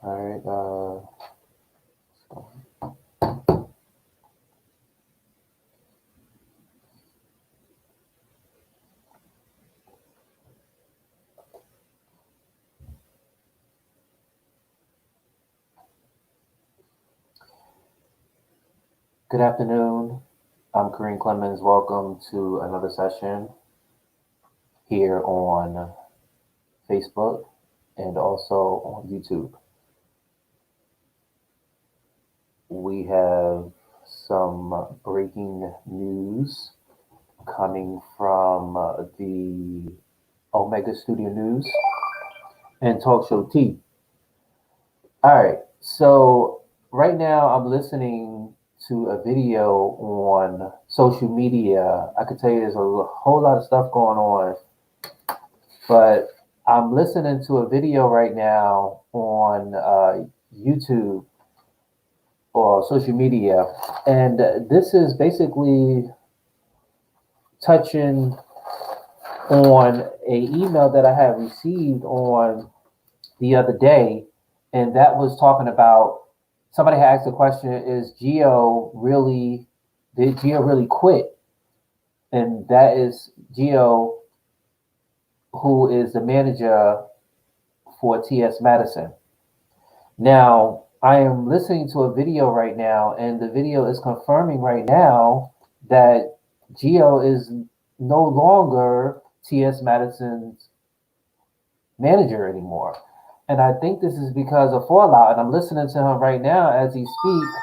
All right. Good afternoon. I'm Kareem Clemons. Welcome to another session here on Facebook and also on YouTube. We have some breaking news coming from the OmegaStudioNews and Talk Show T. All right, so right now I'm listening to a video on social media. I could tell you there's a whole lot of stuff going on, but I'm listening to a video right now on YouTube or social media, and this is basically touching on a email that I had received on the other day, and that was talking about somebody had asked the question: Is Gio really? Did Gio really quit? And that is Gio, who is the manager for T.S. Madison. Now, I am listening to a video right now, and the video is confirming right now that Gio is no longer T.S. Madison's manager anymore. And I think this is because of fallout. And I'm listening to him right now as he speaks,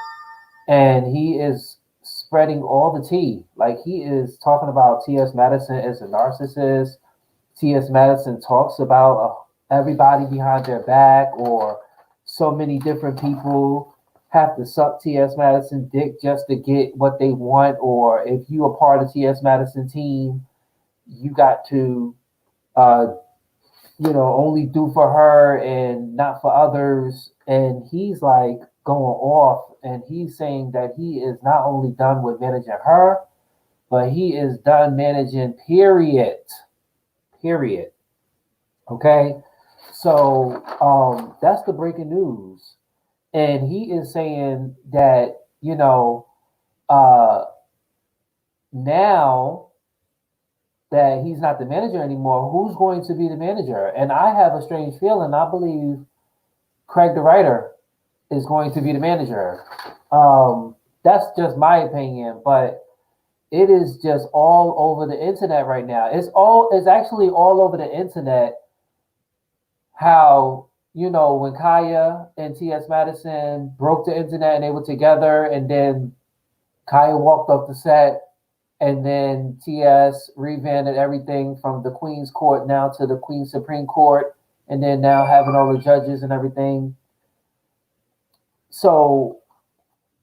and he is spreading all the tea. Like, he is talking about T.S. Madison as a narcissist. T.S. Madison talks about everybody behind their back, or so many different people have to suck T.S. Madison dick just to get what they want, or if you are part of T.S. Madison team, you got to only do for her and not for others. And he's like going off, and he's saying that he is not only done with managing her, but he is done managing, period. Period. Okay. So that's the breaking news. And he is saying that, uh, now that he's not the manager anymore, who's going to be the manager? And I have a strange feeling. I believe Craig the writer is going to be the manager. That's just my opinion, but it is just all over the internet right now. It's actually all over the internet how, when Kaya and T.S. Madison broke the internet and they were together, and then Kaya walked off the set, and then T.S. revamped everything from the Queen's Court now to the Queen's Supreme Court, and then now having all the judges and everything. So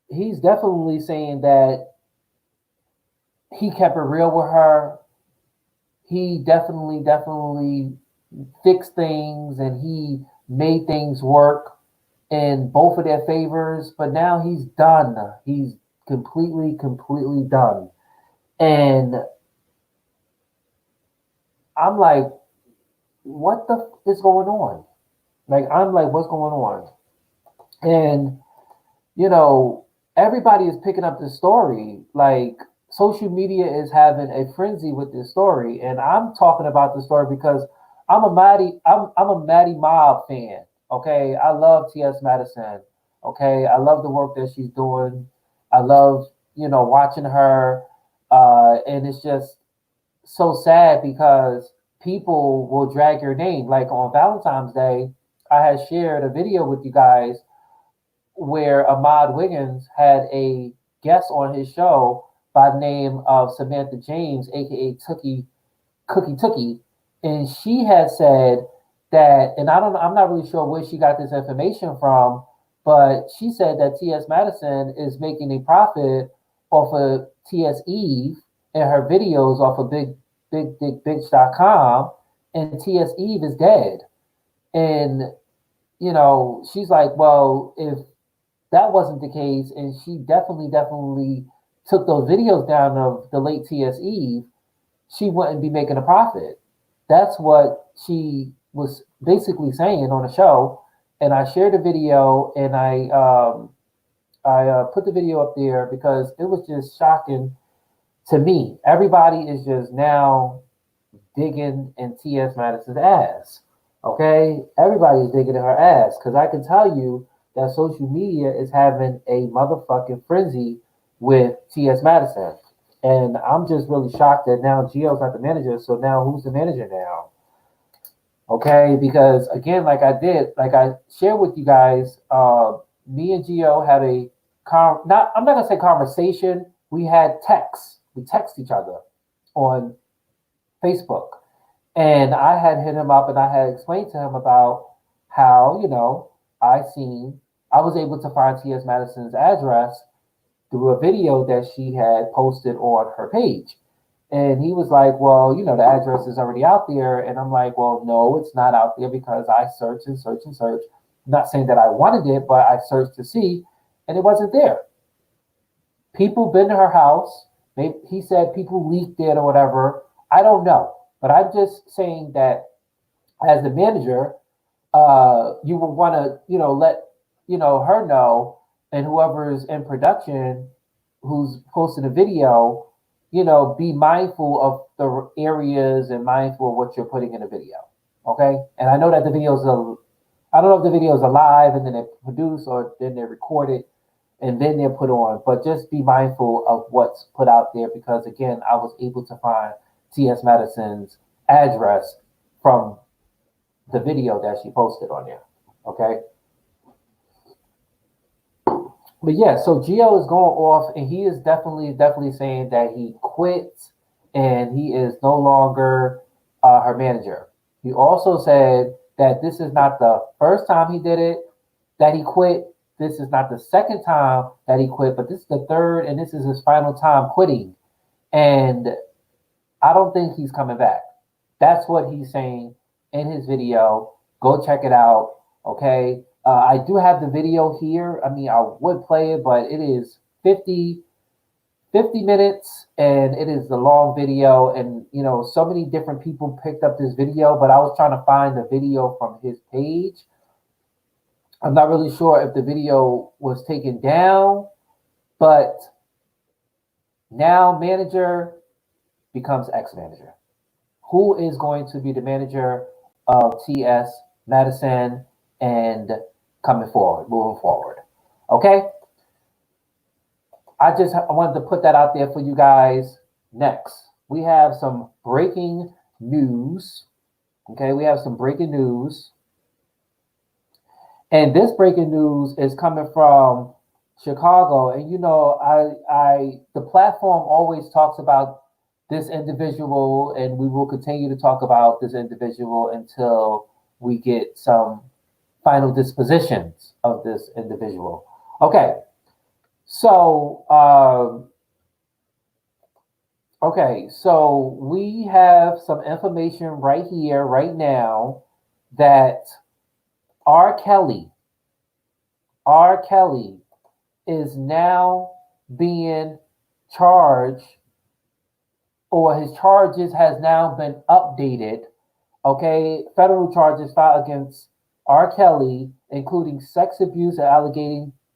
he's definitely saying that he kept it real with her. He definitely fixed things, and he made things work in both of their favors. But now he's done. He's completely done. And I'm like, what the is going on? I'm like, what's going on? And, everybody is picking up this story. Like, social media is having a frenzy with this story. And I'm talking about the story because I'm a Maddie Mob fan. Okay. I love T.S. Madison. Okay. I love the work that she's doing. I love, watching her. And it's just so sad because people will drag your name. Like on Valentine's Day, I had shared a video with you guys where Ahmad Wiggins had a guest on his show by the name of Samantha James, aka Cookie Tookie, and she had said that, and I'm not really sure where she got this information from, but she said that T.S. Madison is making a profit off of T.S. Eve and her videos off of bigbitch.com, and T.S. Eve is dead. And, she's like, well, if that wasn't the case, and she definitely took those videos down of the late T.S. Eve, she wouldn't be making a profit. That's what she was basically saying on the show. And I shared a video, and I put the video up there because it was just shocking to me. Everybody is just now digging in T.S. Madison's ass. Okay? Everybody's digging in her ass because I can tell you that social media is having a motherfucking frenzy with T.S. Madison. And I'm just really shocked that now Gio's not the manager. So now who's the manager now? Okay, because again, like I shared with you guys, me and Gio had I'm not gonna say conversation. We had texts. We text each other on Facebook, and I had hit him up and I had explained to him about how I was able to find T.S. Madison's address through a video that she had posted on her page. And he was like, well, the address is already out there. And I'm like, well, no, it's not out there because I searched and searched and searched. I'm not saying that I wanted it, but I searched to see, and it wasn't there. People been to her house. Maybe he said people leaked it or whatever. I don't know. But I'm just saying that as the manager, you would want to, let, her know, and whoever's in production who's posting a video, be mindful of the areas and mindful of what you're putting in a video. Okay. And I know that the videos I don't know if the videos are live and then they're produced or then they're recorded and then they're put on, but just be mindful of what's put out there because again, I was able to find T.S. Madison's address from the video that she posted on there. Okay. But yeah, so Gio is going off, and he is definitely saying that he quits, and he is no longer her manager. He also said that this is not the first time he did it, that he quit. This is not the second time that he quit, but this is the third, and this is his final time quitting. And I don't think he's coming back. That's what he's saying in his video. Go check it out, okay? I do have the video here. I mean, I would play it, but it is 50 minutes, and it is the long video. And, so many different people picked up this video, but I was trying to find the video from his page. I'm not really sure if the video was taken down, but now manager becomes ex-manager. Who is going to be the manager of T.S. Madison and moving forward. Okay? I wanted to put that out there for you guys. Next, we have some breaking news. Okay, we have some breaking news. And this breaking news is coming from Chicago. And the platform always talks about this individual, and we will continue to talk about this individual until we get some final dispositions of this individual. Okay, so we have some information right here, right now, that R. Kelly is now being charged, or his charges has now been updated. Okay, federal charges filed against R. Kelly, including sex abuse and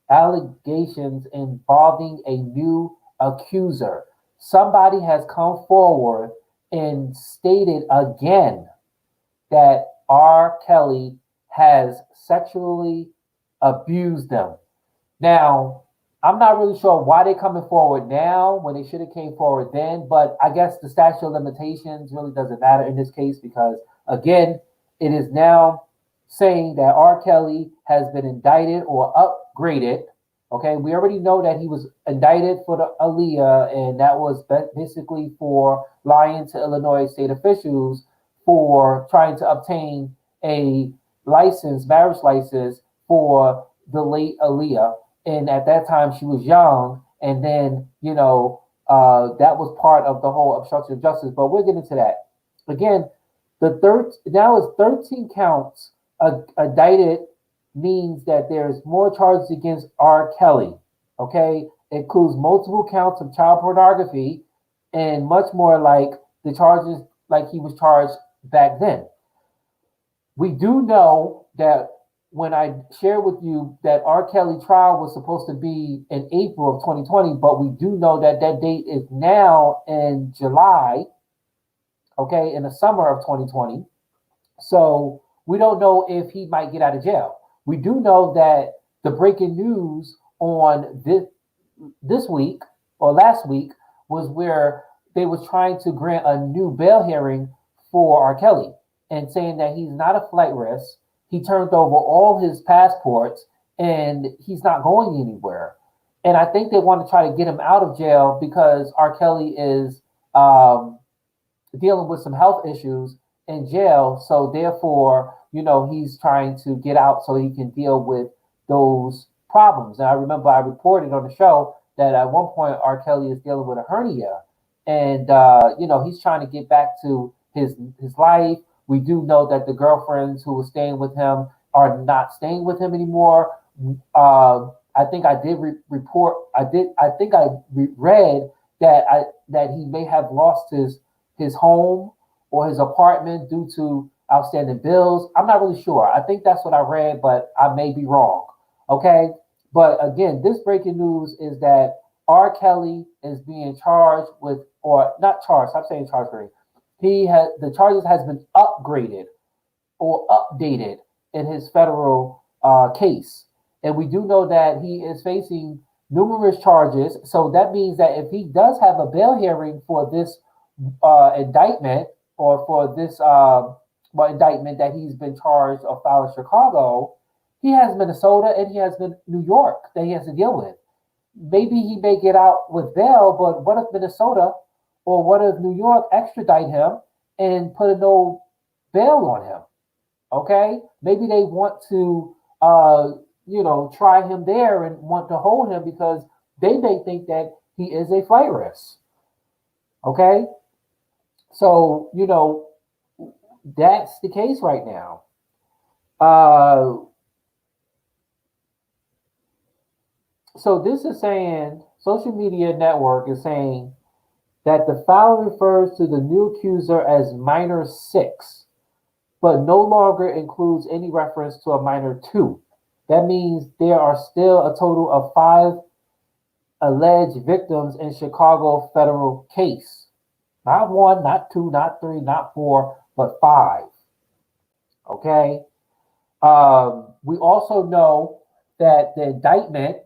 allegations involving a new accuser. Somebody has come forward and stated again that R. Kelly has sexually abused them. Now, I'm not really sure why they're coming forward now when they should have came forward then, but I guess the statute of limitations really doesn't matter in this case because, again, it is now saying that R. Kelly has been indicted or upgraded. Okay, we already know that he was indicted for the Aaliyah, and that was basically for lying to Illinois state officials for trying to obtain a license, marriage license for the late Aaliyah. And at that time, she was young, and then that was part of the whole obstruction of justice. But we'll get into that again. The third now is 13 counts. Indicted means that there's more charges against R. Kelly. Okay, it includes multiple counts of child pornography and much more like the charges like he was charged back then. We do know that when I shared with you that R. Kelly trial was supposed to be in April of 2020, but we do know that that date is now in July, okay, in the summer of 2020. So we don't know if he might get out of jail. We do know that the breaking news on this week or last week was where they was trying to grant a new bail hearing for R. Kelly and saying that he's not a flight risk. He turned over all his passports and he's not going anywhere. And I think they want to try to get him out of jail because R. Kelly is dealing with some health issues in jail. So therefore, he's trying to get out so he can deal with those problems. And I remember I reported on the show that at one point R. Kelly is dealing with a hernia, and he's trying to get back to his life. We do know that the girlfriends who were staying with him are not staying with him anymore. I think I did report. I think I read that he may have lost his home or his apartment due to outstanding bills. I'm not really sure. I think that's what I read, but I may be wrong. Okay. But again, this breaking news is that R. Kelly is being charged with, or not charged, I'm saying charged. The charges has been upgraded or updated in his federal case. And we do know that he is facing numerous charges. So that means that if he does have a bail hearing for this indictment or for this indictment that he's been charged of filing in Chicago, he has Minnesota and he has New York that he has to deal with. Maybe he may get out with bail, but what if Minnesota or what if New York extradite him and put a no bail on him? Okay, maybe they want to try him there and want to hold him because they may think that he is a flight risk. Okay, so that's the case right now. So this is saying, social media network is saying that the file refers to the new accuser as minor 6, but no longer includes any reference to a minor 2. That means there are still a total of 5 alleged victims in Chicago federal case. Not 1, not 2, not 3, not 4, but 5. Okay. We also know that the indictment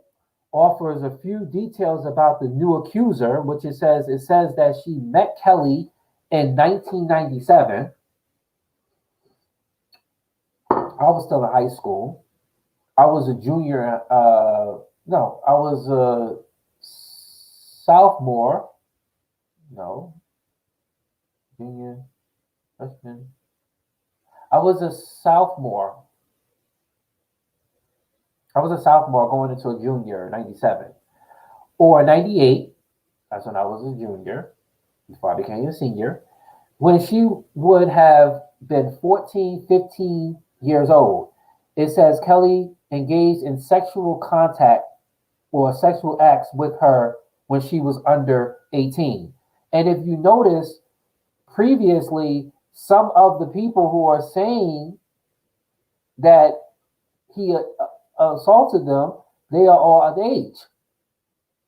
offers a few details about the new accuser, which it says that she met Kelly in 1997. I was still in high school. I was a junior. No, I was a sophomore. No, junior, freshman. I was a sophomore. Going into a junior, 97. Or 98, that's when I was a junior, before I became a senior, when she would have been 14, 15 years old. It says Kelly engaged in sexual contact or sexual acts with her when she was under 18. And if you notice, previously, some of the people who are saying that he assaulted them, they are all underage.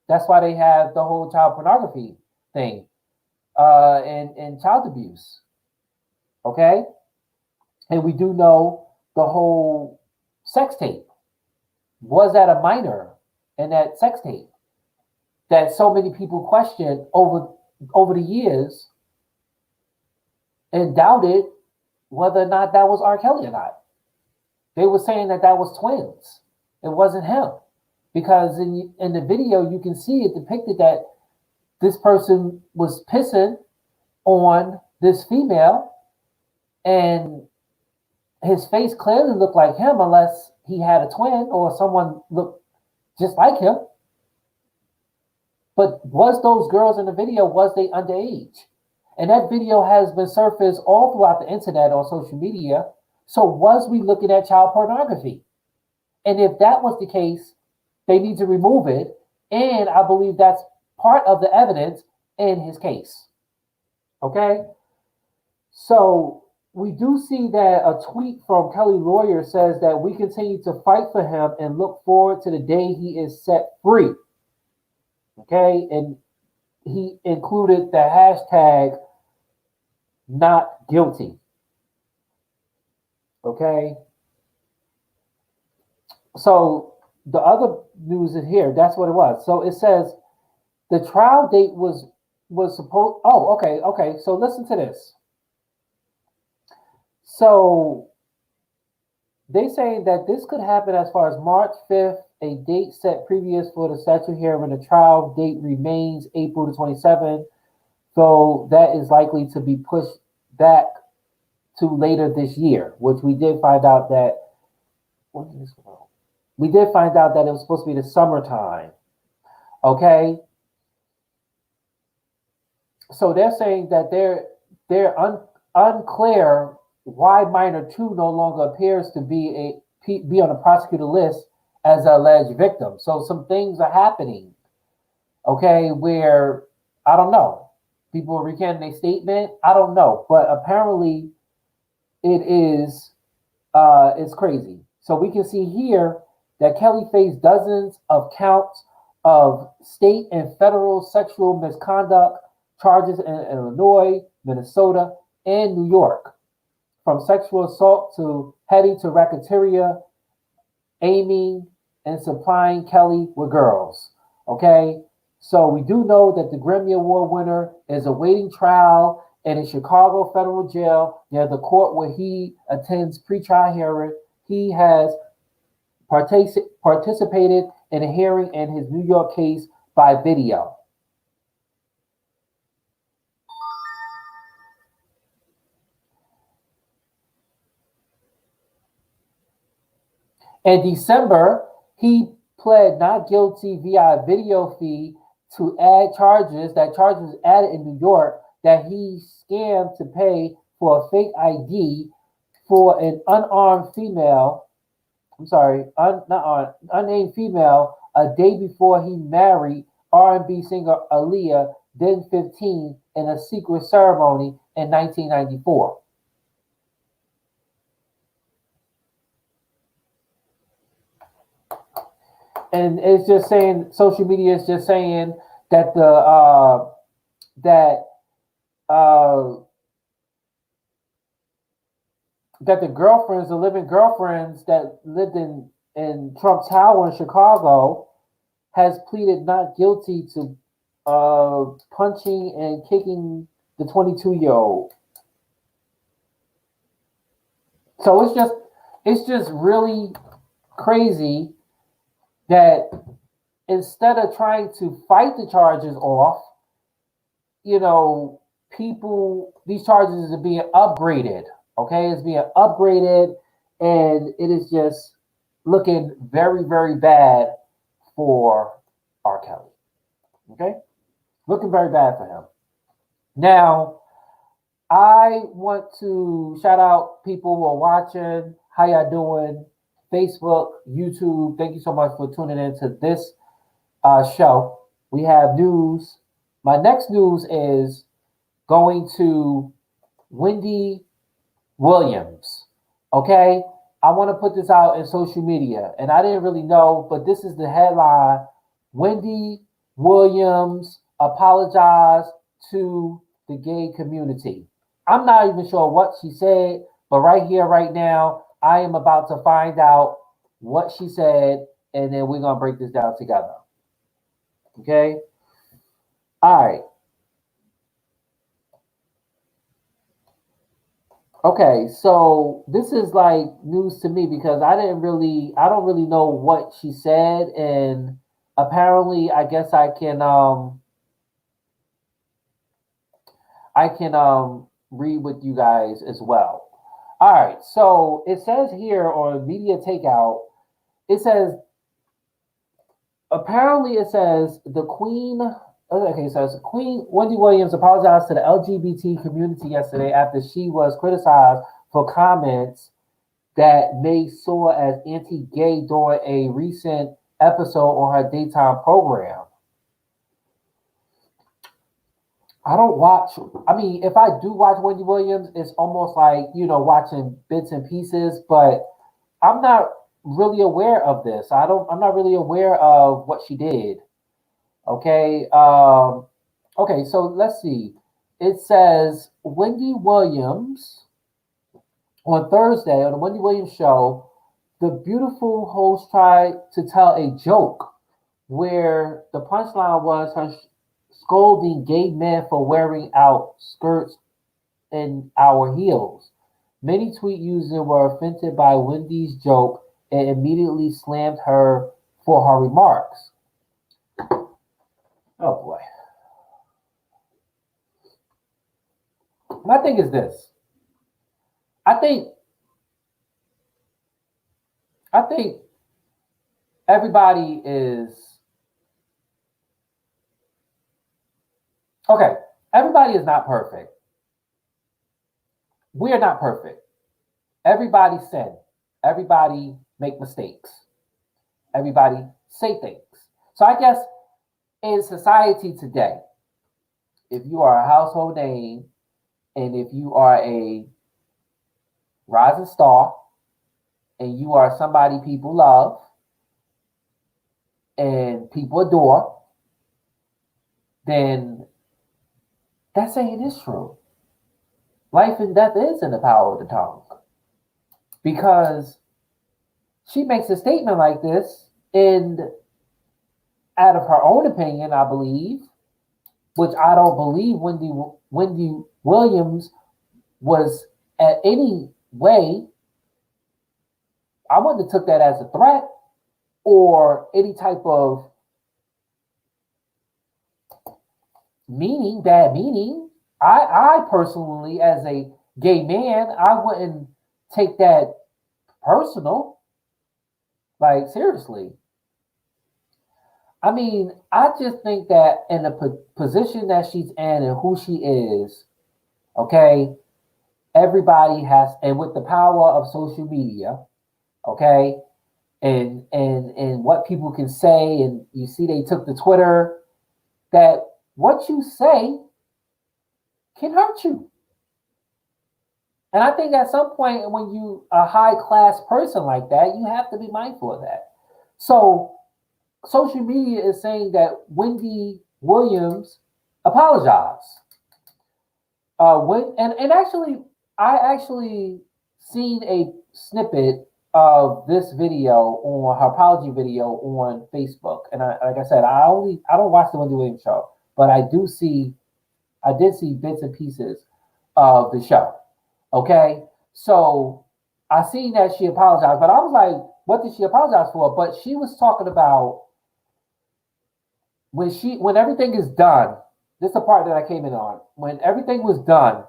That's why they have the whole child pornography thing and child abuse. Okay? And we do know the whole sex tape. Was that a minor in that sex tape? That so many people questioned over the years and doubted whether or not that was R. Kelly or not. They were saying that that was twins. It wasn't him. Because in the video, you can see it depicted that this person was pissing on this female, and his face clearly looked like him unless he had a twin or someone looked just like him. But was those girls in the video, was they underage? And that video has been surfaced all throughout the internet on social media. So was we looking at child pornography? And if that was the case, they need to remove it. And I believe that's part of the evidence in his case. Okay? So we do see that a tweet from Kelly Lawyer says that we continue to fight for him and look forward to the day he is set free. Okay? And he included the hashtag not guilty. Okay? So the other news is here. That's what it was. So it says the trial date was supposed. Oh, okay. So listen to this. So they say that this could happen as far as March 5th, a date set previous for the statute hearing. The trial date remains April the 27th, though that is likely to be pushed back to later this year, which we did find out that. We did find out that it was supposed to be the summertime. Okay. So they're saying that they're unclear why minor 2 no longer appears to be on the prosecutor list as an alleged victim. So some things are happening, okay, where I don't know. People are recanting their statement. I don't know, but apparently it is it's crazy. So we can see here that Kelly faced dozens of counts of state and federal sexual misconduct charges in Illinois, Minnesota, and New York, from sexual assault to heading to racketeering, aiming and supplying Kelly with girls. Okay, so we do know that the Grammy Award winner is awaiting trial in a Chicago federal jail near the court where he attends pretrial hearing. He has participated in a hearing in his New York case by video. In December, he pled not guilty via video feed to add charges added in New York that he scammed to pay for a fake ID for an unnamed female a day before he married R&B singer Aaliyah, then 15, in a secret ceremony in 1994. And it's just saying, social media is just saying that the girlfriends, the living girlfriends that lived in Trump Tower in Chicago, has pleaded not guilty to punching and kicking the 22-year-old. So it's just really crazy that instead of trying to fight the charges off, these charges are being upgraded. Okay, it's being upgraded, and it is just looking very, very bad for R. Kelly. Okay, looking very bad for him. Now, I want to shout out people who are watching. How y'all doing? Facebook, YouTube. Thank you so much for tuning in to this show. We have news. My next news is going to Wendy Williams. Okay, I want to put this out in social media, and I didn't really know, but this is the headline: Wendy Williams apologized to the gay community. I'm not even sure what she said, but right here, right now, I am about to find out what she said, and then we're gonna break this down together. Okay. All right. Okay, so this is like news to me because I don't really know what she said, and apparently, I guess I can read with you guys as well. All right, so it says here on Media Takeout, it says apparently it says the Queen. Okay, so it's Queen Wendy Williams apologized to the LGBT community yesterday after she was criticized for comments that May saw as anti-gay during a recent episode on her daytime program. I don't watch. I mean, if I do watch Wendy Williams, it's almost like watching bits and pieces. But I'm not really aware of this. I don't. I'm not really aware of what she did. Okay. Okay. So let's see. It says Wendy Williams on Thursday on the Wendy Williams show. The beautiful host tried to tell a joke where the punchline was her scolding gay men for wearing out skirts and our heels. Many tweet users were offended by Wendy's joke and immediately slammed her for her remarks. Oh boy. My thing is this. I think I think everybody is okay. Everybody is not perfect. We are not perfect. Everybody sin. Everybody make mistakes. Everybody say things. So I guess in society today, if you are a household name and if you are a rising star and you are somebody people love and people adore, then that saying is true. Life and death is in the power of the tongue. Because she makes a statement like this, and out of her own opinion, I believe, which I don't believe Wendy Williams was at any way, I wouldn't have took that as a threat or any type of bad meaning. I personally, as a gay man, I wouldn't take that personal. Like, seriously. I mean, I just think that in the position that she's in and who she is, okay, everybody has, and with the power of social media, okay, and what people can say, and you see they took to Twitter, that what you say can hurt you. And I think at some point when you a high class person like that, you have to be mindful of that. So social media is saying that Wendy Williams apologized. And actually, I actually seen a snippet of this video on her apology video on Facebook. And like I said, I don't watch the Wendy Williams show, but I did see bits and pieces of the show. Okay, so I seen that she apologized, but I was like, what did she apologize for? But she was talking about when everything is done. This is the part that I came in on. When everything was done,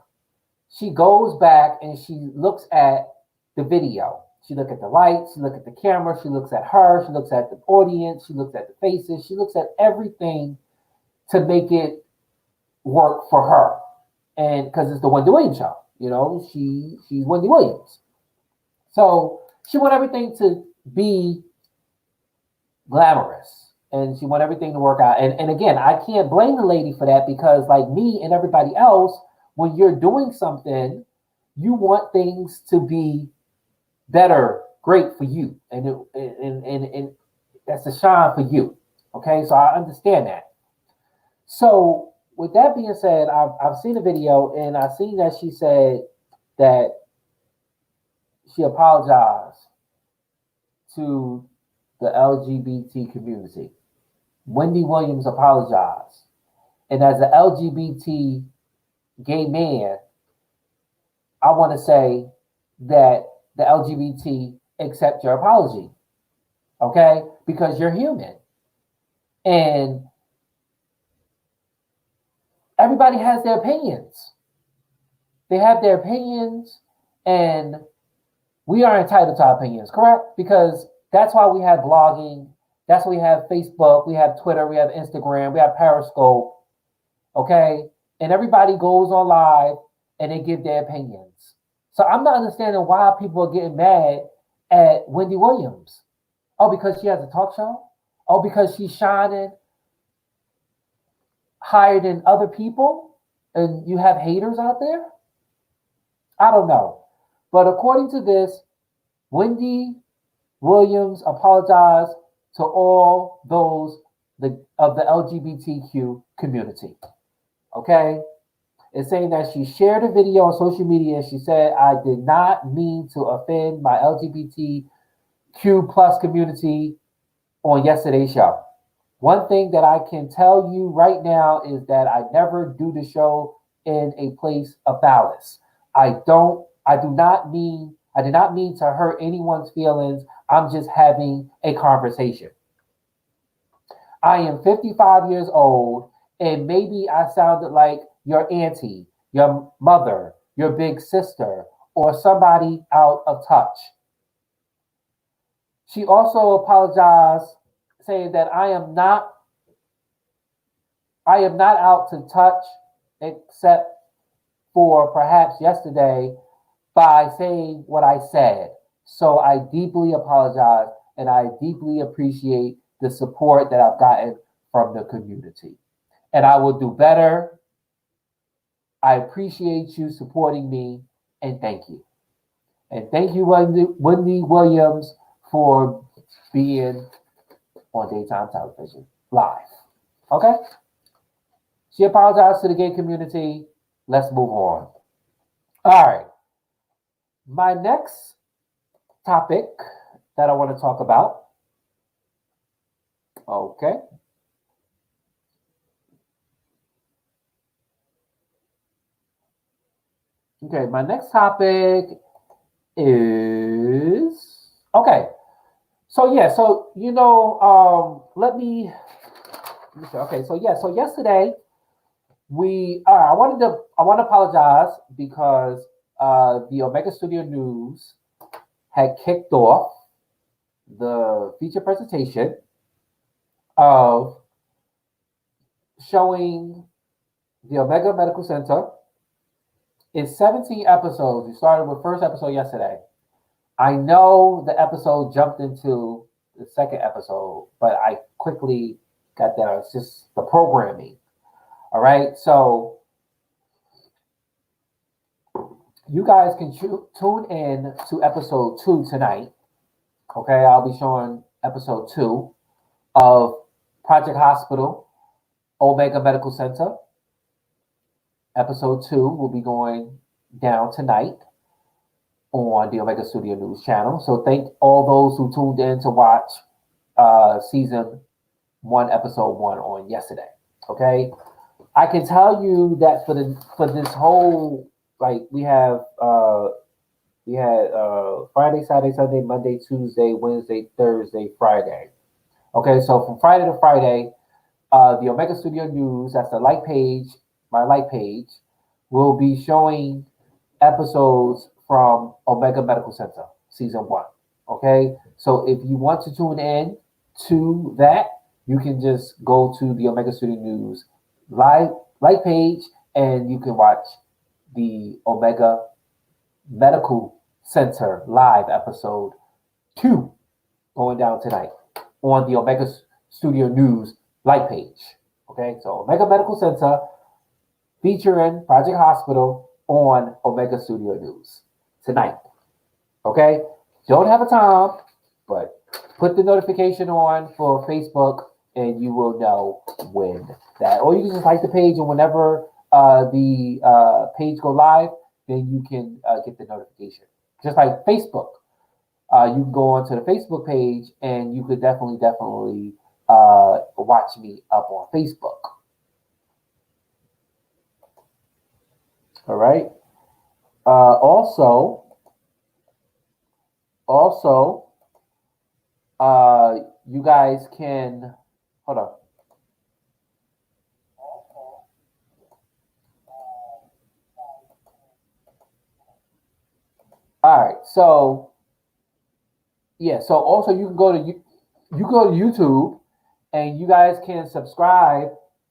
she goes back and she looks at the video. She look at the lights, she look at the camera, she looks at her, she looks at the audience, she looks at the faces, she looks at everything to make it work for her. And because it's the Wendy Williams show, she's Wendy Williams. So she want everything to be glamorous and she want everything to work out. And again, I can't blame the lady for that because like me and everybody else, when you're doing something, you want things to be better, great for you. And that's a shine for you. Okay, so I understand that. So with that being said, I've seen a video and I've seen that she said that she apologized to the LGBT community. Wendy Williams apologized. And as an LGBT gay man, I want to say that the LGBT accept your apology, okay? Because you're human. And everybody has their opinions. They have their opinions, and we are entitled to our opinions, correct? Because that's why we have blogging, that's why we have Facebook, we have Twitter, we have Instagram, we have Periscope, okay? And everybody goes on live and they give their opinions. So I'm not understanding why people are getting mad at Wendy Williams. Oh, because she has a talk show? Oh, because she's shining higher than other people and you have haters out there? I don't know. But according to this, Wendy Williams apologized to all those of the LGBTQ community. Okay? It's saying that she shared a video on social media and she said, I did not mean to offend my LGBTQ plus community on yesterday's show. One thing that I can tell you right now is that I never do the show in a place of malice. I did not mean to hurt anyone's feelings. I'm just having a conversation. I am 55 years old, and maybe I sounded like your auntie, your mother, your big sister, or somebody out of touch. She also apologized, saying that I am not out to touch, except for perhaps yesterday by saying what I said. So I deeply apologize, and I deeply appreciate the support that I've gotten from the community. And I will do better. I appreciate you supporting me, and thank you. And thank you, Wendy Williams, for being on daytime television live. Okay? She apologized to the gay community. Let's move on. All right. My next topic that I want to talk about. Okay. Okay, my next topic is okay. So yeah, so let me see. Okay, so yeah, so yesterday I want to apologize because the Omega Studio News had kicked off the feature presentation of showing the Omega Medical Center. It's 17 episodes. We started with first episode yesterday. I know the episode jumped into the second episode, but I quickly got that. It's just the programming. All right. So you guys can tune in to episode 2 tonight. Okay. I'll be showing episode 2 of Project Hospital, Omega Medical Center. Episode 2 will be going down tonight on the Omega Studio News channel. So thank all those who tuned in to watch season 1, episode 1 on yesterday. Okay, I can tell you that for this whole, like, we had Friday, Saturday, Sunday, Monday, Tuesday, Wednesday, Thursday, Friday. Okay, so from Friday to Friday, the Omega Studio News, that's the like page, my like page, will be showing episodes from Omega Medical Center, season 1. Okay, so if you want to tune in to that, you can just go to the Omega Studio News live like page, and you can watch the Omega Medical Center live episode 2 going down tonight on the Omega Studio News like page. Okay, so Omega Medical Center featuring Project Hospital on Omega Studio News tonight. Okay, don't have a time, but put the notification on for Facebook, and you will know when that. Or you can just like the page, and whenever the page go live, then you can get the notification. Just like Facebook, you can go onto the Facebook page, and you could definitely watch me up on Facebook. All right. Also, also, you guys can hold on. All right, so yeah, so also you can go to you go to YouTube, and you guys can subscribe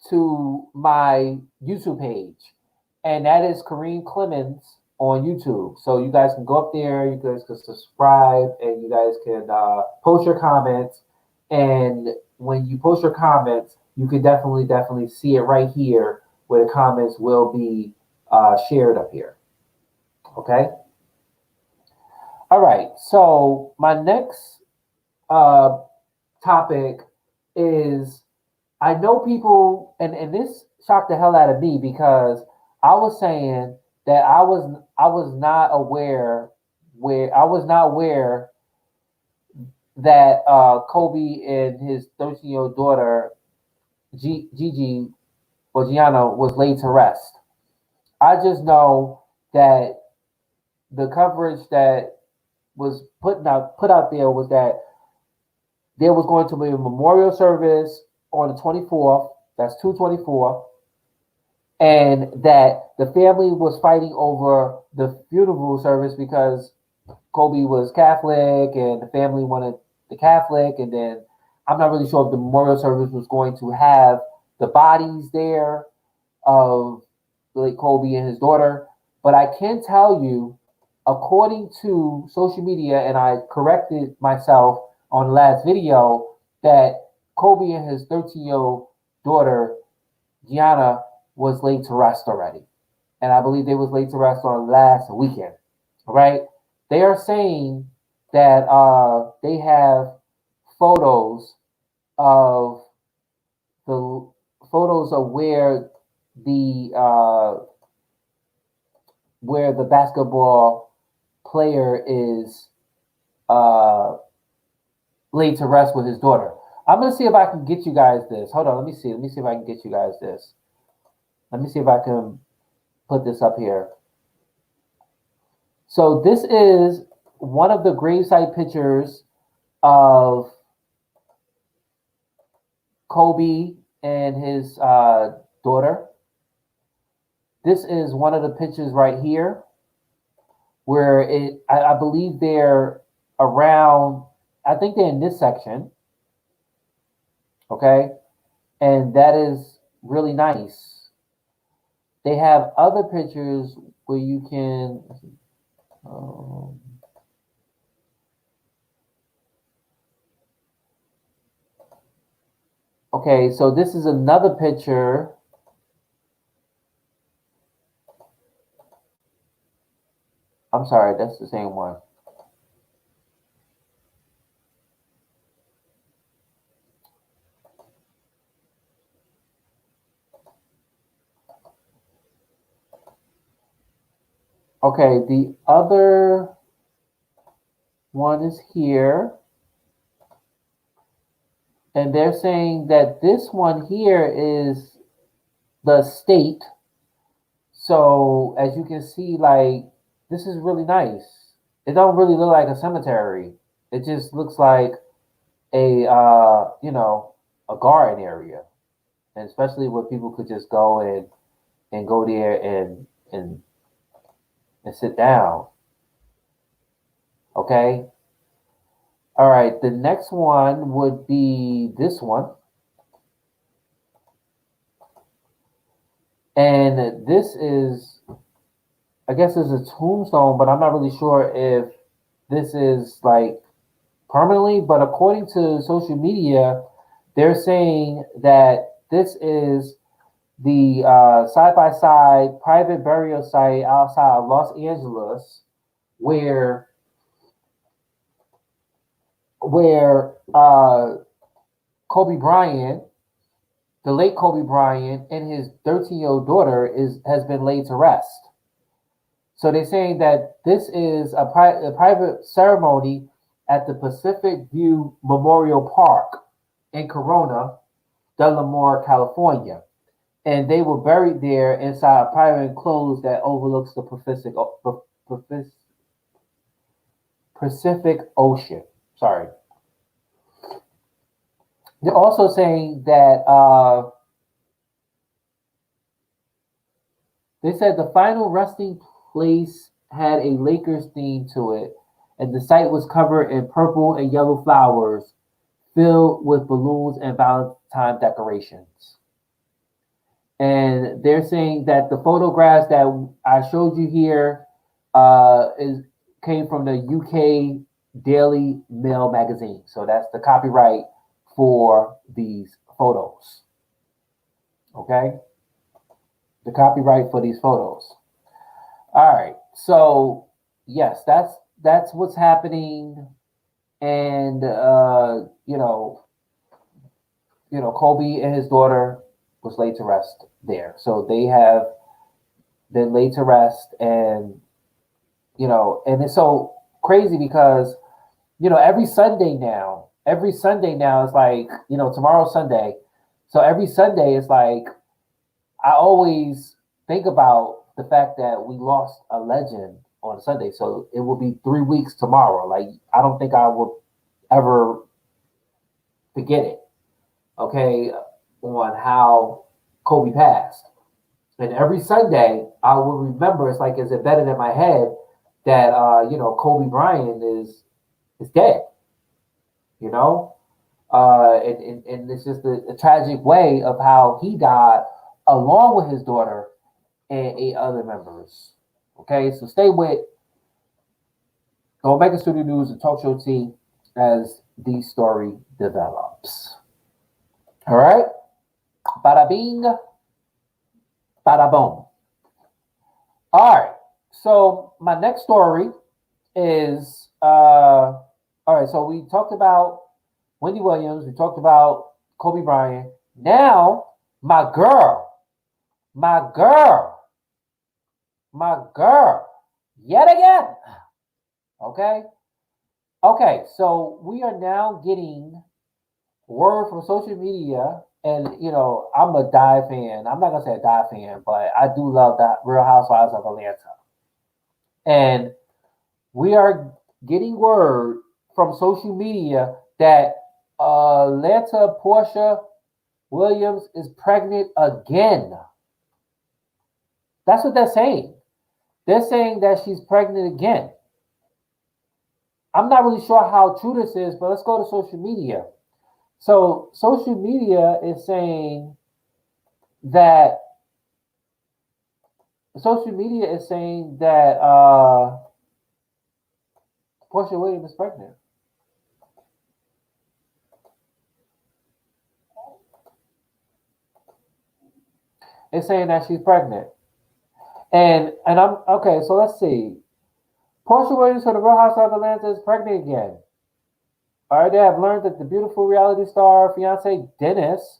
to my YouTube page, and that is Kareem Clemons on YouTube. So you guys can go up there, you guys can subscribe, and you guys can post your comments. And when you post your comments, you can definitely see it right here where the comments will be shared up here. Okay. All right. So my next uh, topic is I know people, and this shocked the hell out of me because I was saying that I was not aware where I was not aware that Kobe and his 13-year-old daughter Gigi or Gianna was laid to rest. I just know that the coverage that was put out there was that there was going to be a memorial service on the 24th. That's 2/24, and that the family was fighting over the funeral service because Kobe was Catholic and the family wanted the Catholic, and then I'm not really sure if the memorial service was going to have the bodies there of late Kobe and his daughter. But I can tell you, according to social media, and I corrected myself on the last video, that Kobe and his 13-year-old daughter Gianna was laid to rest already, and I believe they was laid to rest on last weekend. All right, they are saying that they have photos of the photos of the where the basketball player is uh, laid to rest with his daughter. I'm gonna see if I can get you guys this. Hold on, let me see. Let me see if I can get you guys this. Let me see if I can put this up here. So this is one of the gravesite pictures of Kobe and his daughter. This is one of the pictures right here where I believe they're around, I think they're in this section, okay? And that is really nice. They have other pictures where you can, um, okay, so this is another picture. I'm sorry, that's the same one. Okay, the other one is here. And they're saying that this one here is the state. So as you can see, like, this is really nice. It don't really look like a cemetery. It just looks like a a garden area, and especially where people could just go and go there and sit down. Okay. All right. The next one would be this one, and this is, I guess, is a tombstone, but I'm not really sure if this is like permanently. But according to social media, they're saying that this is the side by side private burial site outside of Los Angeles, where Kobe Bryant, the late Kobe Bryant, and his 13-year-old daughter has been laid to rest. So they're saying that this is a private ceremony at the Pacific View Memorial Park in Corona Del Mar, California. and they were buried there inside a private enclosure that overlooks the Pacific Ocean. Sorry. They're also saying that they said the final resting place had a Lakers theme to it, and the site was covered in purple and yellow flowers filled with balloons and Valentine decorations. And they're saying that the photographs that I showed you here is came from the UK Daily Mail magazine. So that's the copyright for these photos. Okay, the copyright for these photos. All right. So yes, that's what's happening, and Kobe and his daughter was laid to rest there. So they have been laid to rest, and and it's so crazy because every Sunday now is like tomorrow's Sunday, so every Sunday is like I always think about the fact that we lost a legend on Sunday. So it will be 3 weeks tomorrow. Like I don't think I will ever forget it. Okay, on how Kobe passed. And every Sunday I will remember. It's embedded in my head that Kobe Bryant is dead. You know, and it's just a tragic way of how he died, along with his daughter and 8 other members. Okay, so stay with the Omega Studio News and Talk Show team as the story develops. All right, bada bing, bada boom. All right, so my next story is all right. So we talked about Wendy Williams, we talked about Kobe Bryant. Now my girl, my girl, my girl, yet again. Okay. Okay. So we are now getting word from social media, and I'm a die fan. I'm not gonna say a die fan, but I do love that Real Housewives of Atlanta, and we are getting word from social media that Atlanta Portia Williams is pregnant again. That's what they're saying. They're saying that she's pregnant again. I'm not really sure how true this is, but let's go to social media. So social media is saying that Portia Williams is pregnant. It's saying that she's pregnant. And I'm okay, so let's see. Portia Williams for the Real Housewives of Atlanta is pregnant again. All right, they have learned that the beautiful reality star fiance Dennis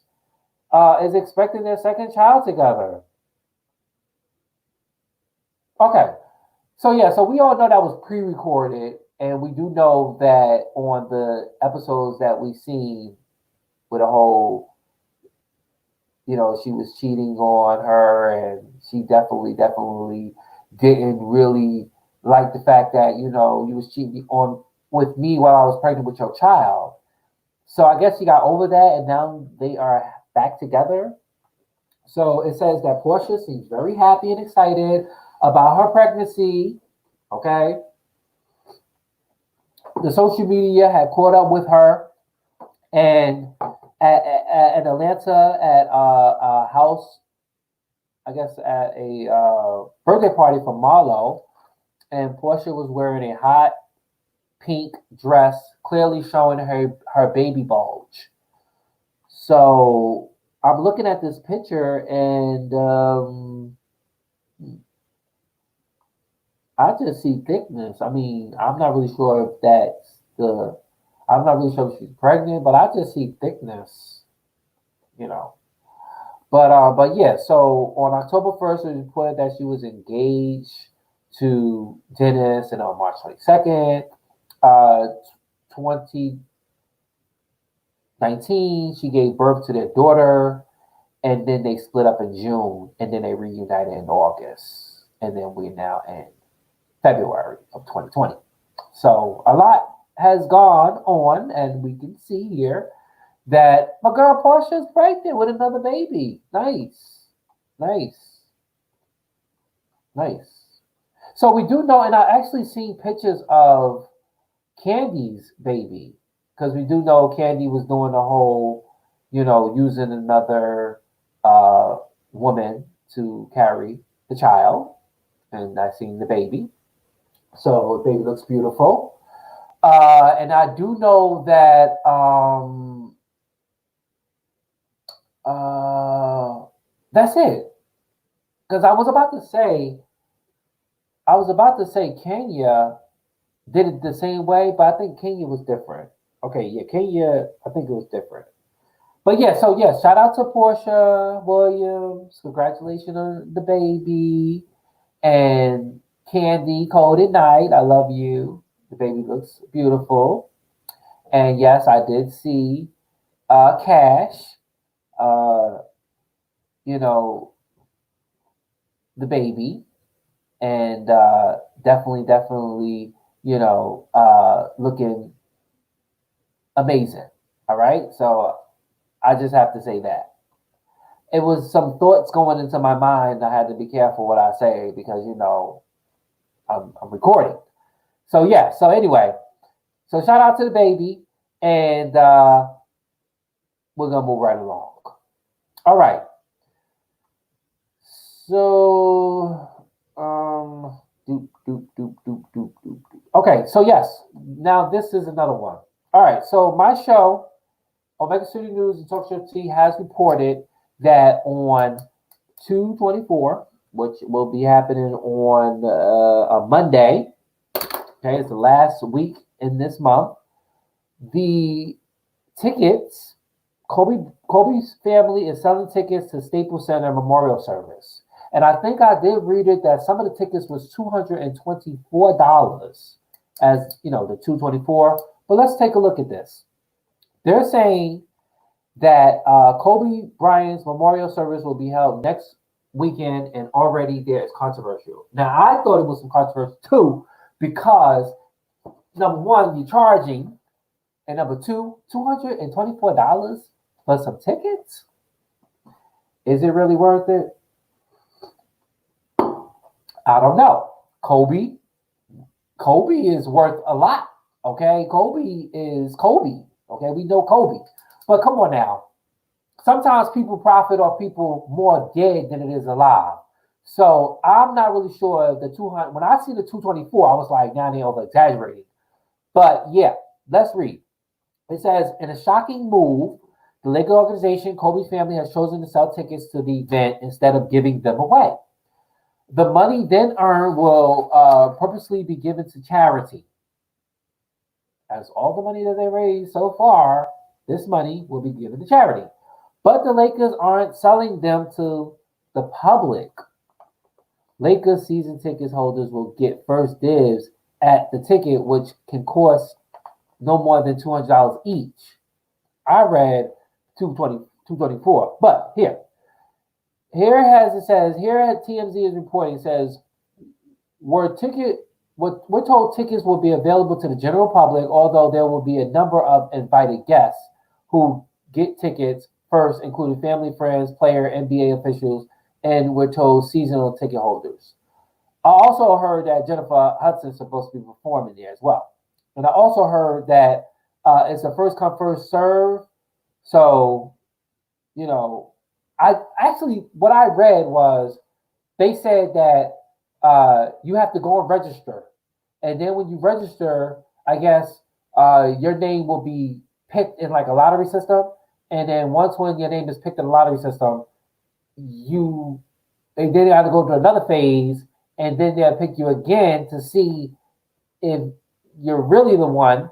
is expecting their second child together. Okay, so yeah, so we all know that was pre-recorded, and we do know that on the episodes that we've seen with the whole, she was cheating on her, and she definitely didn't really like the fact that you was cheating on with me while I was pregnant with your child. So I guess she got over that, and now they are back together. So it says that Portia seems very happy and excited about her pregnancy. Okay. The social media had caught up with her, and at Atlanta at a house, I guess at a birthday party for Marlo, and Portia was wearing a hot pink dress, clearly showing her baby bulge. So I'm looking at this picture, and I just see thickness. I mean, I'm not really sure if that's the. I'm not really sure if she's pregnant, but I just see thickness. You know. But yeah. So on October 1st, it was reported that she was engaged to Dennis, and on March 22nd, 2019, she gave birth to their daughter, and then they split up in June, and then they reunited in August, and then we're now in February of 2020. So a lot has gone on, and we can see here that my girl Portia's pregnant with another baby. Nice, nice, nice. So we do know, and I actually seen pictures of Candy's baby because we do know Candy was doing the whole, using another uh, woman to carry the child, and I seen the baby. So the baby looks beautiful. And I do know that that's it. Because I was about to say Kenya did it the same way, but I think Kenya was different. Okay, yeah, Kenya, I think it was different. But yeah, so yeah, shout out to Portia Williams. Congratulations on the baby. And Candy, Cold at Night, I love you. The baby looks beautiful. And yes, I did see Cash, uh, you know, the baby. And definitely, looking amazing. All right. So I just have to say that. It was some thoughts going into my mind. I had to be careful what I say because, I'm recording. So, yeah. So, anyway, so shout out to the baby. And we're going to move right along. All right. So, doop, doop, doop, doop, doop, doop, doop. Okay, so yes, now this is another one. All right, so my show, Omega Studio News and Talk Show T, has reported that on 2/24, which will be happening on a Monday, okay, it's the last week in this month, the tickets, Kobe's family is selling tickets to Staples Center Memorial Service. And I think I did read it that some of the tickets was $224 as, the 224. But let's take a look at this. They're saying that Kobe Bryant's memorial service will be held next weekend, and already there is controversial. Now, I thought it was some controversy too, because number one, you're charging, and number two, $224 for some tickets? Is it really worth it? I don't know. Kobe is worth a lot. Okay, Kobe is Kobe. Okay, we know Kobe, but come on now. Sometimes people profit off people more dead than it is alive. So I'm not really sure the 200. When I see the 224, I was like, now they over exaggerating. But yeah, let's read. It says, in a shocking move, the Lakers organization, Kobe's family, has chosen to sell tickets to the event instead of giving them away. The money then earned will purposely be given to charity. As all the money that they raised so far, this money will be given to charity. But the Lakers aren't selling them to the public. Lakers season tickets holders will get first dibs at the ticket, which can cost no more than $200 each. I read 224, but here TMZ is reporting, it says we're told tickets will be available to the general public, although there will be a number of invited guests who get tickets first, including family, friends, player, NBA officials, and we're told seasonal ticket holders. I also heard that Jennifer Hudson's supposed to be performing there as well. And I also heard that it's a first come, first serve. So, I actually, what I read was they said that you have to go and register. And then when you register, I guess your name will be picked in like a lottery system. And then once when your name is picked in the lottery system, they then have to go to another phase, and then they'll pick you again to see if you're really the one,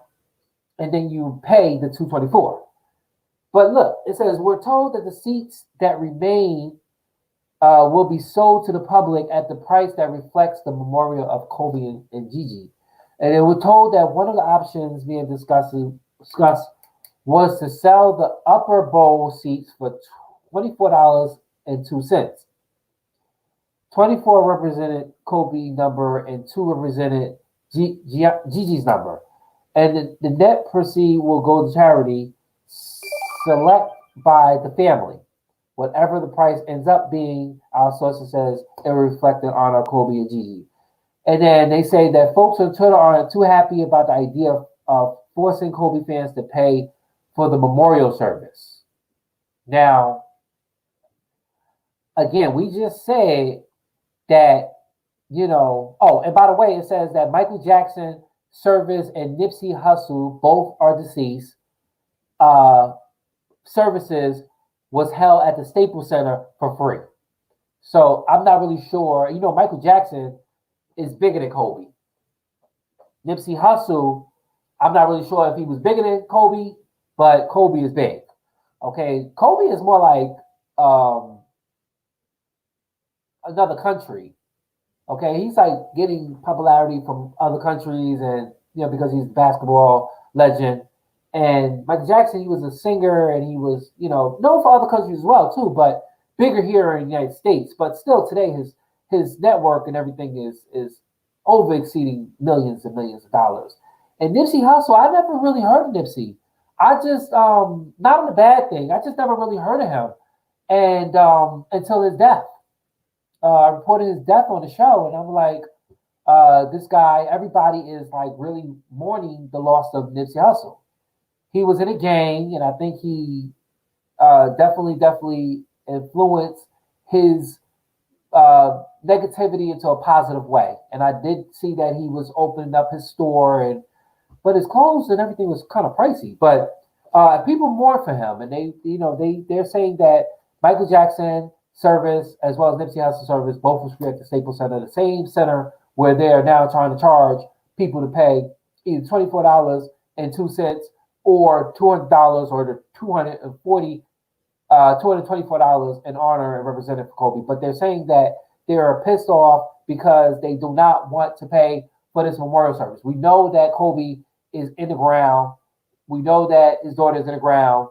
and then you pay the 224. But look, it says we're told that the seats that remain will be sold to the public at the price that reflects the memorial of Kobe and Gigi. And then we're told that one of the options being discussed was to sell the upper bowl seats for $24.02. 24 represented Kobe number and 2 represented Gigi's number. And the net proceed will go to charity select by the family. Whatever the price ends up being, our sources says it will reflect in honor of Kobe and Gigi. And then they say that folks on Twitter aren't too happy about the idea of forcing Kobe fans to pay for the memorial service. Now, again, we just said that, oh, and by the way, it says that Michael Jackson, Service, and Nipsey Hussle both are deceased. Services was held at the Staples Center for free. So I'm not really sure. Michael Jackson is bigger than Kobe. Nipsey Hussle, I'm not really sure if he was bigger than Kobe, but Kobe is big. Okay, Kobe is more like another country. Okay, he's like getting popularity from other countries, and because he's a basketball legend. And Michael Jackson, he was a singer, and he was known for other countries as well too, but bigger here in the United States. But still, today his network and everything is over exceeding millions and millions of dollars. And Nipsey Hussle, I never really heard of Nipsey. I just not on a bad thing. I just never really heard of him, and until his death. I reported his death on the show, and I'm like, this guy. Everybody is like really mourning the loss of Nipsey Hussle. He was in a gang, and I think he definitely influenced his negativity into a positive way. And I did see that he was opening up his store, but his clothes and everything was kind of pricey. But people mourn for him, and they're saying that Michael Jackson Service as well as Nipsey Hussle Service both was free at the Staples Center, the same center where they are now trying to charge people to pay either $24.02 or $200 or the $224 in honor and representative for Kobe. But they're saying that they are pissed off because they do not want to pay for this memorial service. We know that Kobe is in the ground. We know that his daughter is in the ground.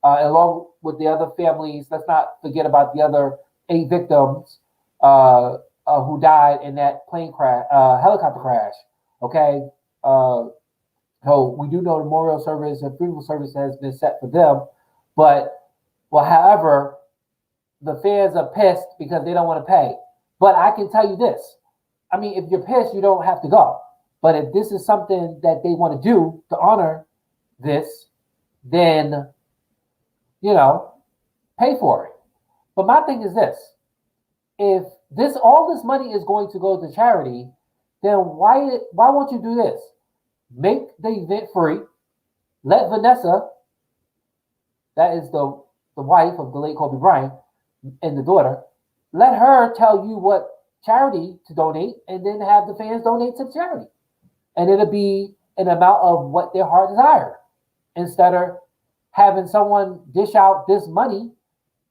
Along with the other families, let's not forget about the other 8 victims who died in that plane crash, helicopter crash. Okay, so we do know the memorial service and funeral service has been set for them, however, the fans are pissed because they don't want to pay. But I can tell you this: I mean, if you're pissed, you don't have to go. But if this is something that they want to do to honor this, then pay for it. But my thing is this: if all this money is going to go to charity, then why won't you do this? Make the event free. Let Vanessa, that is the wife of the late Kobe Bryant and the daughter, let her tell you what charity to donate, and then have the fans donate to the charity. And it'll be an amount of what their heart desire, instead of having someone dish out this money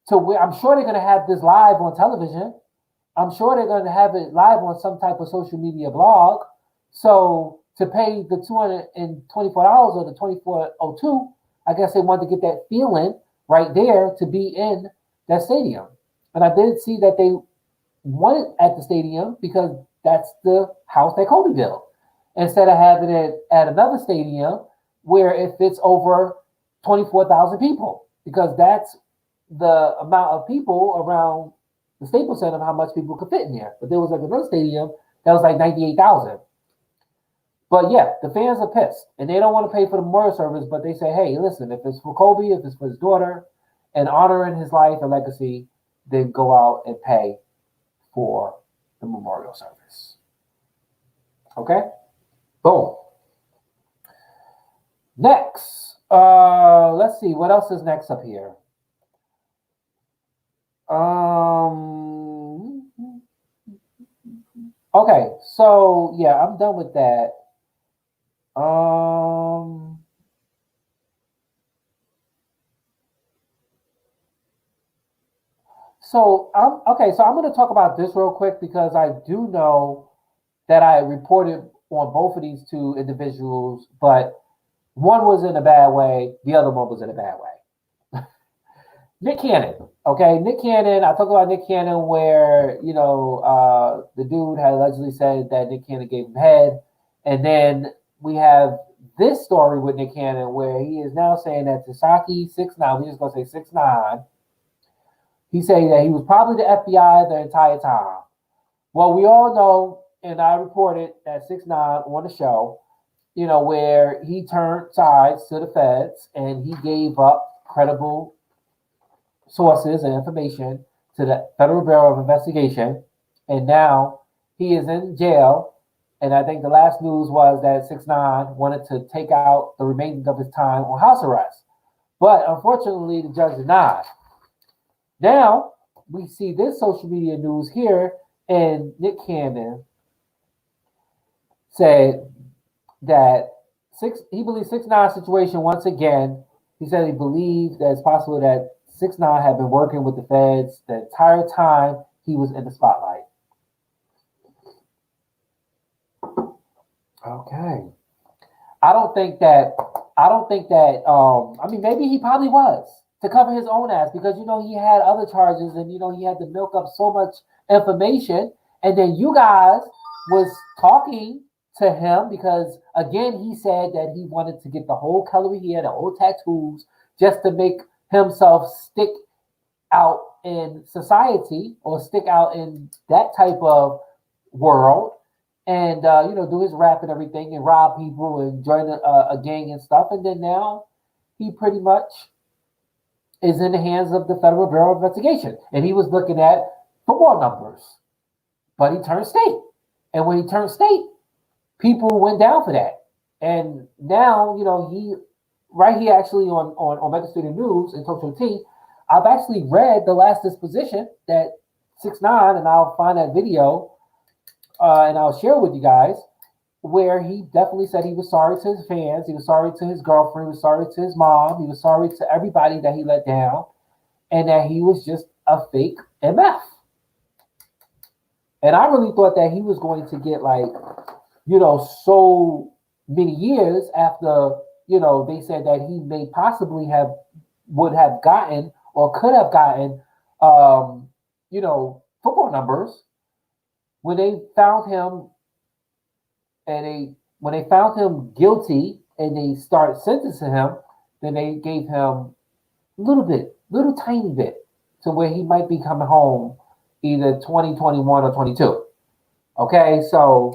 to where I'm sure they're going to have this live on television. I'm sure they're going to have it live on some type of social media blog. So to pay the $224 or the $24.02, I guess they wanted to get that feeling right there to be in that stadium. And I did see that they wanted at the stadium because that's the house that Kobe built, instead of having it at another stadium where it fits over 24,000 people, because that's the amount of people around the Staples Center of how much people could fit in there. But there was like another stadium that was like 98,000. But yeah, the fans are pissed, and they don't want to pay for the memorial service, but they say, hey, listen, if it's for Kobe, if it's for his daughter, and honoring his life and legacy, then go out and pay for the memorial service. Okay? Boom. Next, let's see, what else is next up here? Okay, so yeah, I'm done with that. So I'm going to talk about this real quick, because I do know that I reported on both of these two individuals, but one was in a bad way, the other one was in a bad way. Nick Cannon. Okay, Nick Cannon. I talk about Nick Cannon where the dude had allegedly said that Nick Cannon gave him head, and then we have this story with Nick Cannon where he is now saying that Tasaki 6ix9ine. We're just gonna say 6ix9ine. He said that he was probably the FBI the entire time. Well, we all know, and I reported that 6ix9ine on the show, where he turned sides to the feds and he gave up credible sources and information to the Federal Bureau of Investigation, and now he is in jail. And I think the last news was that 6ix9ine wanted to take out the remaining of his time on house arrest, but unfortunately, the judge denied. Now we see this social media news here, and Nick Cannon said that he believes 6ix9ine situation once again. He said he believes that it's possible that 6ix9ine had been working with the feds the entire time he was in the spotlight. Okay. I don't think that I mean, maybe he probably was to cover his own ass because he had other charges and he had to milk up so much information, and then you guys was talking to him because again he said that he wanted to get the whole color he had, the whole tattoos, just to make himself stick out in society or stick out in that type of world, and do his rap and everything and rob people and join a gang and stuff. And then now he pretty much is in the hands of the Federal Bureau of Investigation, and he was looking at football numbers, but he turned state, and when he turned state, people went down for that. And now he right here actually on OmegaStudioNews and Talk Show T, I've actually read the last disposition that 6ix9ine, and I'll find that video and I'll share with you guys, where he definitely said he was sorry to his fans, he was sorry to his girlfriend, he was sorry to his mom, he was sorry to everybody that he let down, and that he was just a fake MF. And I really thought that he was going to get so many years after, they said that he may possibly would have gotten or could have gotten, football numbers. When they found him when they found him guilty and they started sentencing him, then they gave him little tiny bit, to where he might be coming home either 2021 or 22. Okay, so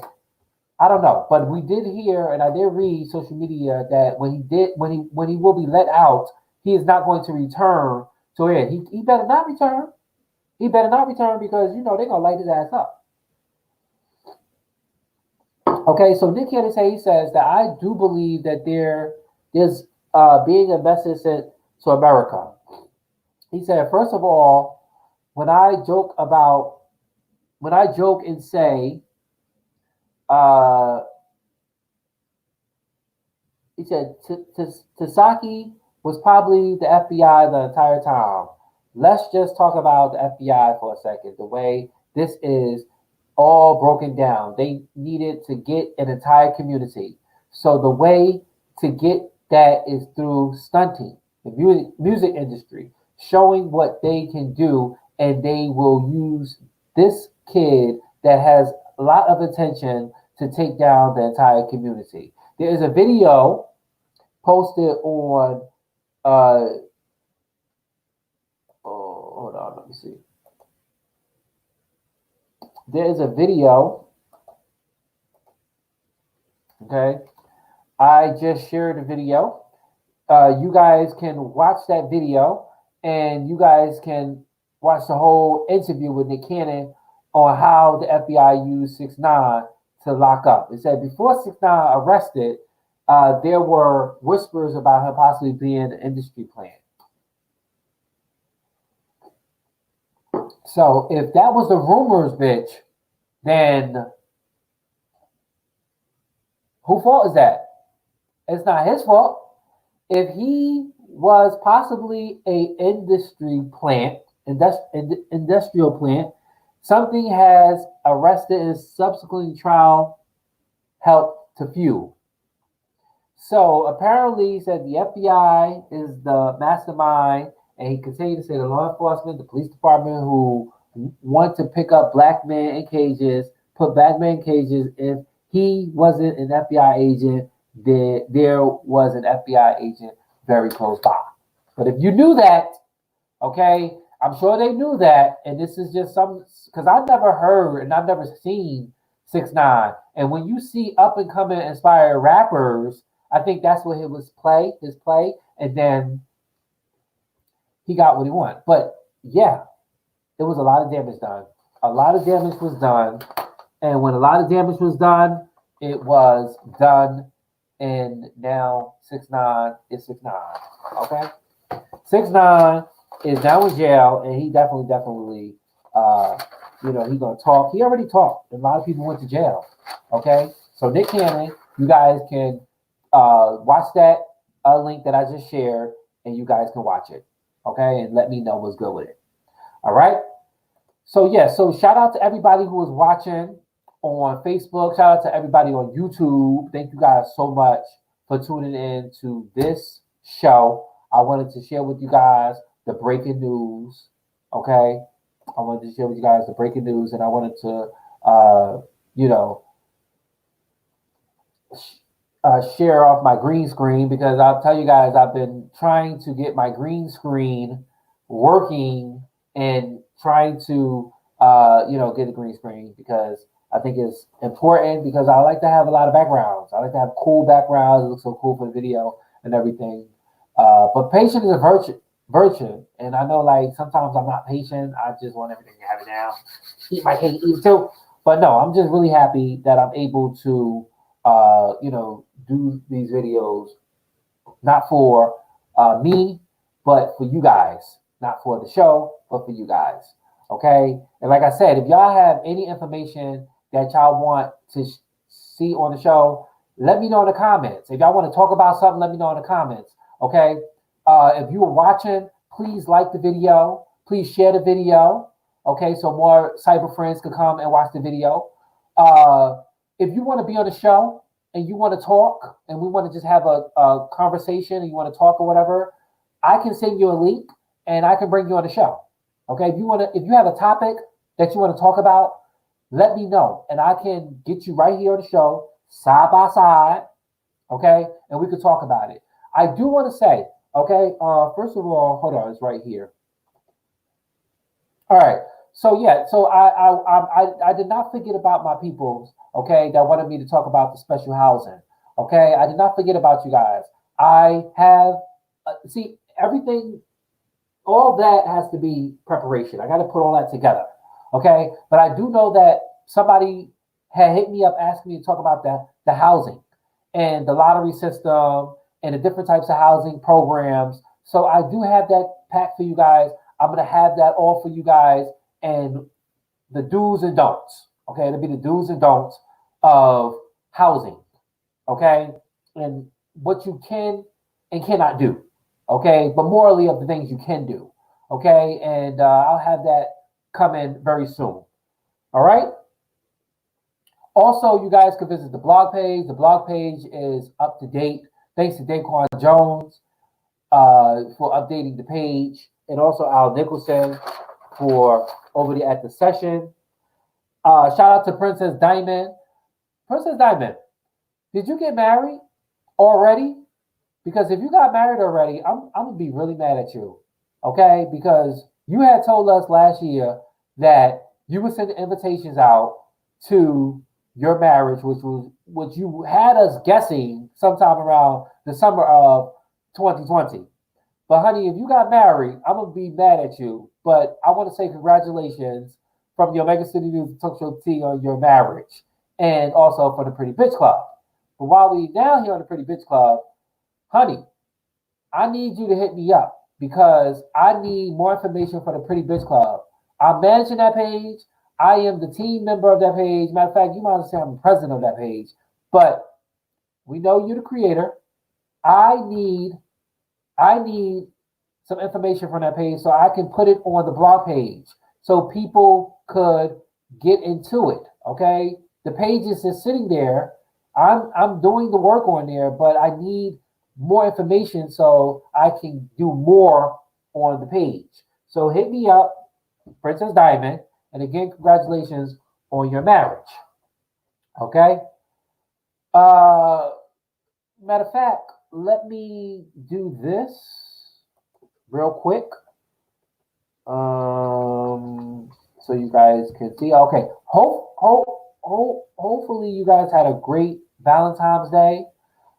I don't know, but we did hear, and I did read social media that when he will be let out, he is not going to return. So yeah, he better not return. He better not return because they're gonna light his ass up. Okay, so Nick Cannon he says that I do believe that there's being a message sent to America. He said, first of all, when I joke and say, he said, Tasaki was probably the FBI the entire time. Let's just talk about the FBI for a second. The way this is all broken down. They needed to get an entire community. So the way to get that is through stunting the music industry, showing what they can do, and they will use this kid that has a lot of attention to take down the entire community. There is a video posted on hold on, let me see. There is a video. Okay, I just shared a video. You guys can watch that video, and you guys can watch the whole interview with Nick Cannon on how the FBI used 6ix9ine to lock up. It said before 6ix9ine arrested, there were whispers about him possibly being an industry plant. So if that was the rumors, bitch, then whose fault is that? It's not his fault. If he was possibly a industry plant, industrial plant, something has arrested and subsequently trial helped to fuel. So apparently he said the FBI is the mastermind, And he continued to say the law enforcement, the police department who want to pick up black men in cages, put black men in cages. If he wasn't an FBI agent, there was an FBI agent very close by. But if you knew that, okay, I'm sure they knew that, and this is just some because I've never heard and I've never seen 6ix9ine. And when you see up and coming inspired rappers, I think that's what his play, and then he got what he wanted. But yeah, it was a lot of damage done. A lot of damage was done, and when a lot of damage was done, it was done, and now 6ix9ine is 6ix9ine. Okay, 6ix9ine is now in jail, and he definitely, he's gonna talk. He already talked. A lot of people went to jail. Okay, so Nick Cannon, you guys can watch that link that I just shared, and you guys can watch it. Okay, and let me know what's good with it. All right. So yeah, so shout out to everybody who was watching on Facebook. Shout out to everybody on YouTube. Thank you guys so much for tuning in to this show. I wanted to share with you guys the breaking news. Okay, I wanted to share with you guys the breaking news, and I wanted to, share off my green screen because I'll tell you guys I've been trying to get my green screen working and trying to, get a green screen because I think it's important because I like to have a lot of backgrounds. I like to have cool backgrounds. It looks so cool for the video and everything. But patience is a virtue. And I know like sometimes I'm not patient. I just want everything to have it down. Eat my cake, eat it too. But no, I'm just really happy that I'm able to, do these videos, not for me, but for you guys. Not for the show, but for you guys. Okay? And like I said, if y'all have any information that y'all want to see on the show, let me know in the comments. If y'all want to talk about something, let me know in the comments. Okay? If you were watching, please like the video. Please share the video. Okay? So more cyber friends can come and watch the video. If you want to be on the show and you want to talk and we want to just have a conversation and you want to talk or whatever, I can send you a link and I can bring you on the show. Okay, if you have a topic that you want to talk about, let me know and I can get you right here on the show, side by side. Okay, and we could talk about it. I do want to say, okay, first of all, hold on, it's right here. All right, so yeah, so I did not forget about my peoples. Okay, that wanted me to talk about the special housing. Okay, I did not forget about you guys. I have everything. All that has to be preparation. I got to put all that together. Okay, but I do know that somebody had hit me up asking me to talk about the housing and the lottery system and the different types of housing programs. So I do have that pack for you guys. I'm gonna have that all for you guys and the do's and don'ts. Okay, it'll be the do's and don'ts of housing. Okay, and what you can and cannot do. Okay, but morally of the things you can do. Okay, and I'll have that coming very soon. All right. Also, you guys can visit the blog page. The blog page is up to date. Thanks to Daquan Jones for updating the page, and also Al Nicholson for over at the session. Shout out to Princess Diamond. Princess Diamond, did you get married already? Because if you got married already, I'm gonna be really mad at you. Okay? Because you had told us last year that you would send invitations out to your marriage, which you had us guessing sometime around the summer of 2020. But honey, if you got married, I'm gonna be mad at you. But I want to say congratulations from your OmegaStudioNews Talk Show T on your marriage, and also for the Pretty Bitch Club. But while we down here on the Pretty Bitch Club, honey, I need you to hit me up because I need more information for the Pretty Bitch Club. I'm managing that page. I am the team member of that page. Matter of fact, you might as well say I'm the president of that page. But we know you're the creator. I need some information from that page so I can put it on the blog page so people could get into it. Okay, the page is just sitting there. I'm doing the work on there, but I need more information so I can do more on the page. So hit me up, Princess Diamond, and again, congratulations on your marriage. Okay. Uh, Matter of fact, let me do this real quick. So you guys can see. Okay. Hopefully you guys had a great Valentine's Day.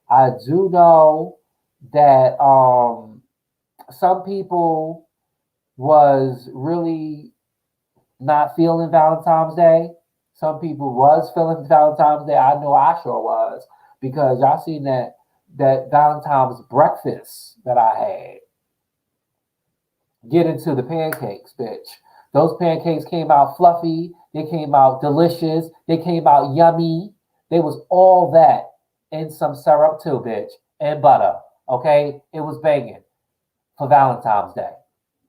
I do know that some people was really not feeling Valentine's Day. Some people was feeling Valentine's Day. I know I sure was because y'all seen that Valentine's breakfast that I had. Get into the pancakes, bitch. Those pancakes came out fluffy. They came out delicious. They came out yummy. They was all that and some syrup too, bitch, and butter. Okay, it was banging for Valentine's Day.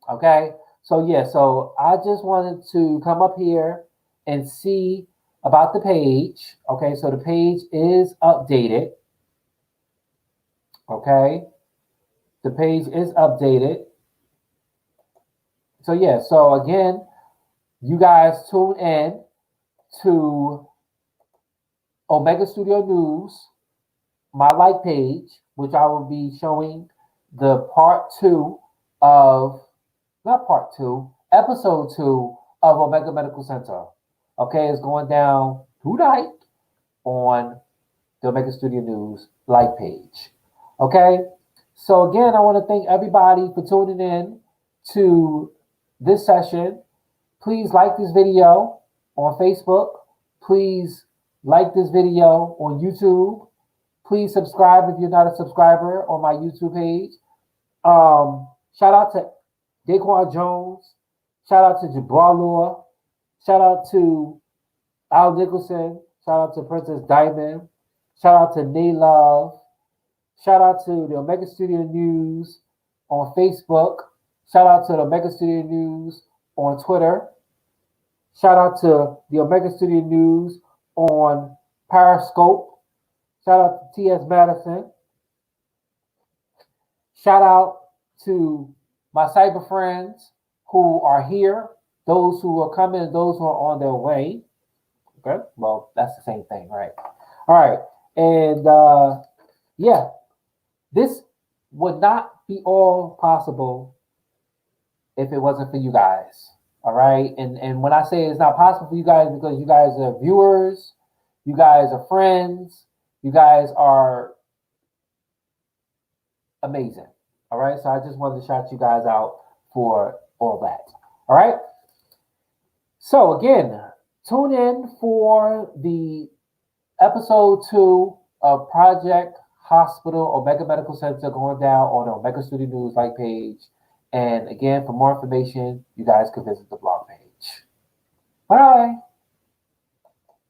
Okay, so yeah, so I just wanted to come up here and see about the page. Okay, so the page is updated. Okay, the page is updated. So yeah, so again, you guys tune in to Omega Studio News, my like page, which I will be showing the part two of, not part two, episode two of Omega Medical Center. Okay, it's going down tonight on the Omega Studio News like page. Okay, so again, I want to thank everybody for tuning in to this session. Please like this video on Facebook. Please like this video on YouTube. Please subscribe if you're not a subscriber on my YouTube page. Shout out to Daquan Jones. Shout out to Jabbar Law. Shout out to Al Nicholson. Shout out to Princess Diamond. Shout out to Nay Love. Shout out to the Omega Studio News on Facebook. Shout out to the Omega Studio News on Twitter. Shout out to the Omega Studio News on Periscope. Shout out to T.S. Madison. Shout out to my cyber friends who are here, those who are coming, and those who are on their way. Okay, well, that's the same thing, right? All right, and yeah, this would not be all possible if it wasn't for you guys. All right, and when I say it's not possible for you guys, because you guys are viewers, you guys are friends, you guys are amazing. All right, so I just wanted to shout you guys out for all that. All right, so again, tune in for the episode two of Project Hospital Omega Medical Center going down on the Omega Studio News like page. And again, for more information, you guys can visit the blog page. Bye.